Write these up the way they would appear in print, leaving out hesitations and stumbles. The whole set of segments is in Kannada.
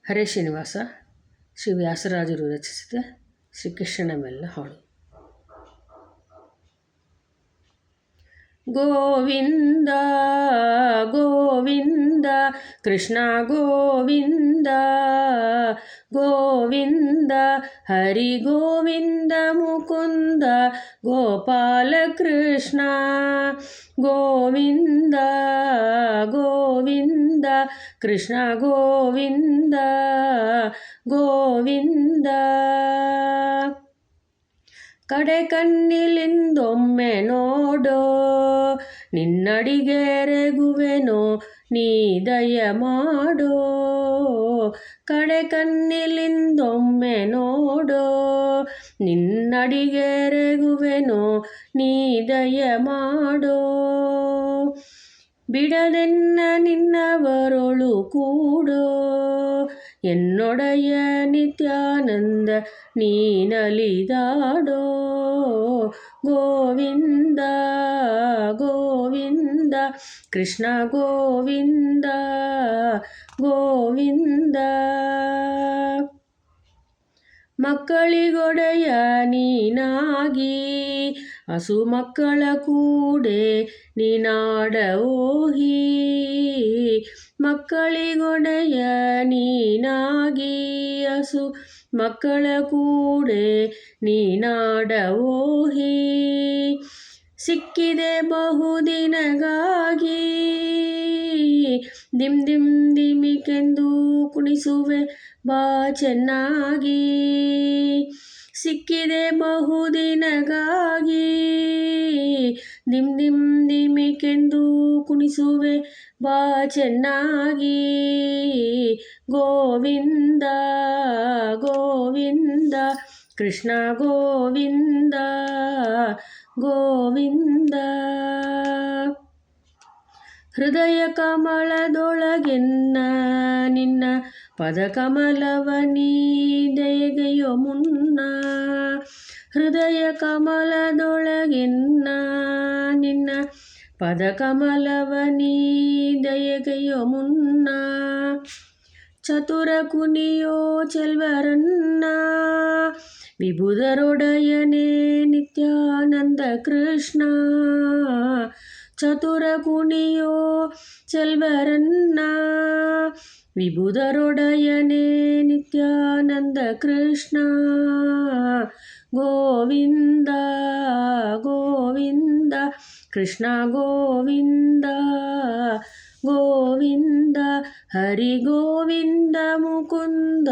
ಹರೇ ಶ್ರೀನಿವಾಸ ಶ್ರೀ ವ್ಯಾಸರಾಜರು ರಚಿಸಿದ ಶ್ರೀಕೃಷ್ಣನ ಮೇಲಿನ ಹಾಡು. ಗೋವಿಂದ ಗೋವಿಂದ ಕೃಷ್ಣ ಗೋವಿಂದ ಗೋವಿಂದ ಹರಿ ಗೋವಿಂದ ಮುಕುಂದ ಗೋಪಾಲ ಕೃಷ್ಣ ಗೋವಿಂದ ಗೋವಿಂದ ಕೃಷ್ಣ ಗೋವಿಂದ ಗೋವಿಂದ. ಕಡೆ ಕಣ್ಣಿಲಿಂದೊಮ್ಮೆ ನೋಡೋ ನಿನ್ನಡಿಗೆರೆಗುವೆನೋ ನೀ ದಯ ಮಾಡೋ. ಕಡೆ ಕಣ್ಣಿಲಿಂದೊಮ್ಮೆ ನೋಡೋ ನಿನ್ನಡಿಗೆರೆಗುವೆನೋ ನೀ ದಯ ಮಾಡೋ. ಬಿಡದೆನ್ನ ನಿನ್ನವರೊಳು ಕೂಡೋ ಎನ್ನೊಡೆಯ ನಿತ್ಯಾನಂದ ನೀನಲಿದಾಡೋ. ಗೋವಿಂದ ಗೋವಿಂದ ಕೃಷ್ಣ ಗೋವಿಂದ ಗೋವಿಂದ. ಮಕ್ಕಳಿಗೊಡೆಯ ನೀನಾಗಿ ಹಸು ಮಕ್ಕಳ ಕೂಡೆ ನೀನಾಡ ಓಹಿ. ಮಕ್ಕಳಿಗೊಡೆಯ ನೀನಾಗಿ ಹಸು ಮಕ್ಕಳ ಕೂಡೆ ನೀನಾಡ ಓಹಿ. ಸಿಕ್ಕಿದೆ ಬಹುದಿನಗಾಗಿ ದಿಮ್ ದಿಮ್ ದಿಮಿಕೆಂದು ಕುಣಿಸುವೆ ಬಾ ಚೆನ್ನಾಗಿ. ಸಿಕ್ಕಿದೆ ಬಹುದಿನಗಾಗಿ ದಿಮ್ ದಿಮ್ ದಿಮಿಕೆಂದು ಕುಣಿಸುವೆ ಬಾ ಚೆನ್ನಾಗಿ. ಗೋವಿಂದ ಗೋವಿಂದ ಕೃಷ್ಣ ಗೋವಿಂದ ಗೋವಿಂದ. ಹೃದಯ ಕಮಲದೊಳಗೆನ್ನ ನಿನ್ನ ಪದಕಮಲವ ನೀ ದಯೆಗೆಯೋ ಮುನ್ನ. ಹೃದಯ ಕಮಲದೊಳಗೆನ್ನ ನಿನ್ನ ಪದಕಮಲವ ನೀ ದಯೆಗೆಯೋ ಮುನ್ನ. ಚತುರ ಕುನಿಯೋ ಚೆಲ್ವರನ್ನ ವಿಭುಧರೊಡೆಯನೇ ನಿತ್ಯಾನಂದ ಕೃಷ್ಣ. ಚತುರ ಕುನಿಯೋ ಚೆಲ್ವರನ್ನ ವಿಭುಧರೊಡೆಯನೇ ನಿತ್ಯಾನಂದ ಕೃಷ್ಣ. ಗೋವಿಂದ ಗೋವಿಂದ ಕೃಷ್ಣ ಗೋವಿಂದ ಗೋವಿಂದ ಹರಿ ಗೋವಿಂದ ಮುಕುಂದ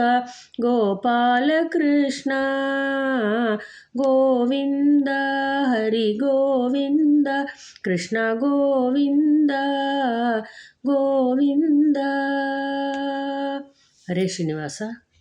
ಗೋಪಾಲ ಕೃಷ್ಣ. ಗೋವಿಂದ ಹರಿ ಗೋವಿಂದ ಕೃಷ್ಣ ಗೋವಿಂದ ಗೋವಿಂದ. ಹರೇ ಶ್ರೀನಿವಾಸ.